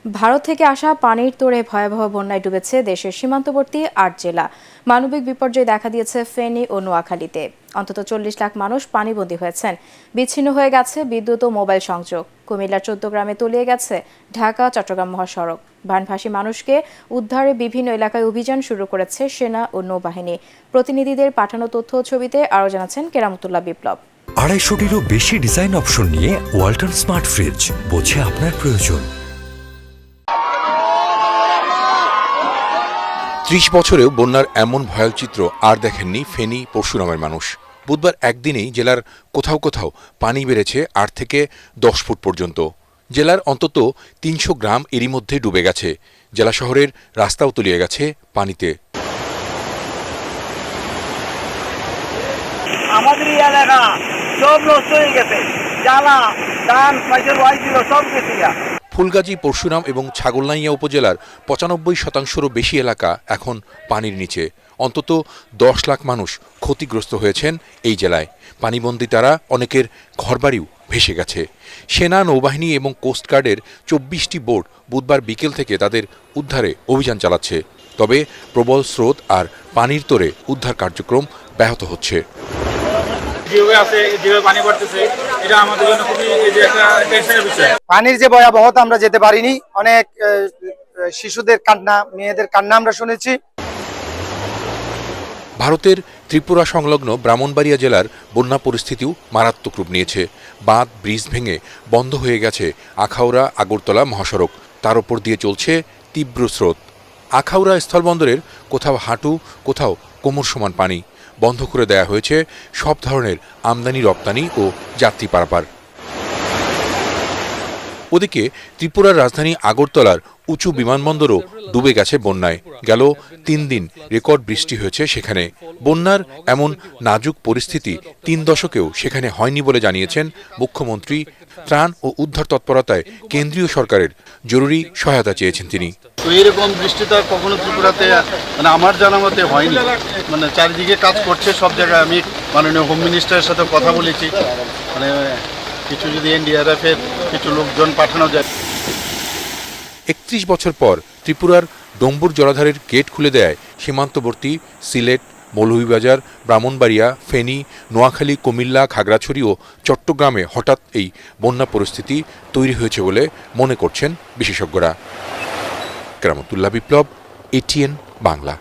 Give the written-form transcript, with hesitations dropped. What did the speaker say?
ভারত থেকে আসা পানির তোড়ে ভয়াবহ বন্যায় ডুবেছে দেশের সীমান্তবর্তী ৮ জেলা। মানবিক বিপর্যয় দেখা দিয়েছে ফেনী ও নোয়াখালীতে। অন্তত ৪০ লাখ মানুষ পানিবন্দী হয়েছেন। বিচ্ছিন্ন হয়ে গেছে বিদ্যুৎ ও মোবাইল সংযোগ। কুমিল্লার ১৪ গ্রামে তলিয়ে গেছে ঢাকা চট্টগ্রাম মহাসড়ক। বানভাসী মানুষকে উদ্ধারে বিভিন্ন এলাকায় অভিযান শুরু করেছে সেনা ও নৌবাহিনী। প্রতিনিধিদের পাঠানো তথ্য ও ছবিতে আরও জানাচ্ছেন কেরামতুল্লাহ বিপ্লব। ২৫০টিরও বেশি ডিজাইন অপশন নিয়ে ওয়ালটন স্মার্ট ফ্রিজ, বোঝে আপনার প্রয়োজন। ৩০ বছরেও বন্যার এমন ভয়াল চিত্র আর দেখেননি ফেনী পরশুরামের মানুষ। বুধবার একদিনেই জেলার কোথাও কোথাও পানি বেড়েছে ৮ থেকে ১০ ফুট পর্যন্ত। জেলার অন্তত ৩০০ গ্রাম এরই মধ্যে ডুবে গেছে। জেলা শহরের রাস্তাও তলিয়ে গেছে পানিতে। আমাদের এলাকা সব নষ্ট হয়ে গেছে, জ্বালা ধান পাইছে সব গেছে। ফুলগাজী, পরশুরাম এবং ছাগলনাইয়া উপজেলার ৯৫%-রও বেশি এলাকা এখন পানির নিচে। অন্তত ১০ লাখ মানুষ ক্ষতিগ্রস্ত হয়েছেন এই জেলায়। পানিবন্দী তারা, অনেকের ঘরবাড়িও ভেসে গেছে। সেনা, নৌবাহিনী এবং কোস্টগার্ডের ২৪টি বোট বুধবার বিকেল থেকে তাদের উদ্ধারে অভিযান চালাচ্ছে। তবে প্রবল স্রোত আর পানির তোড়ে উদ্ধার কার্যক্রম ব্যাহত হচ্ছে। পানির যে ভয়াবহতা আমরা যেতে পারিনি, অনেক শিশুদের কান্না, মেয়েদের কান্না আমরা শুনেছি। ভারতের ত্রিপুরা সংলগ্ন ব্রাহ্মণবাড়িয়া জেলার বন্যা পরিস্থিতিও মারাত্মক রূপ নিয়েছে। বাঁধ, ব্রিজ ভেঙে বন্ধ হয়ে গেছে আখাউড়া আগরতলা মহাসড়ক। তার ওপর দিয়ে চলছে তীব্র স্রোত। আখাউড়া স্থলবন্দরের কোথাও হাঁটু, কোথাও কোমর সমান পানি। বন্ধ করে দেয়া হয়েছে সব ধরনের আমদানি, রপ্তানি ও যাত্রী পারাপার। ওদিকে ত্রিপুরার রাজধানী আগরতলার উঁচু বিমানবন্দরও ডুবে গেছে বন্যায়। গেল ৩ দিন রেকর্ড বৃষ্টি হয়েছে সেখানে। বন্যার এমন নাজুক পরিস্থিতি ৩ দশকেও সেখানে হয়নি বলে জানিয়েছেন মুখ্যমন্ত্রী। ত্রাণ ও উদ্ধার তৎপরতায় কেন্দ্রীয় সরকারের জরুরি সহায়তা চেয়েছেন তিনি। তো এরকম বৃষ্টি তো কখনো ত্রিপুরাতে আমার জানা মতে হয়নি। চারিদিকে কাজ করছে সব জায়গায়। আমি মাননীয় হোম মিনিস্টারের সাথে কথা বলেছি, কিছু যদি এনডিআরএফের কিছু লোকজন পাঠানো যায়। ৩১ বছর পর ত্রিপুরার ডম্বুর জলাধারের গেট খুলে দেয় সীমান্তবর্তী সিলেট, মৌলভীবাজার, ব্রাহ্মণবাড়িয়া, ফেনী, নোয়াখালী, কুমিল্লা, খাগড়াছড়ি ও চট্টগ্রামে হঠাৎ এই বন্যা পরিস্থিতি তৈরি হয়েছে বলে মনে করছেন বিশেষজ্ঞরা। কেরামতুল্লাহ বিপ্লব, এটিএন বাংলা।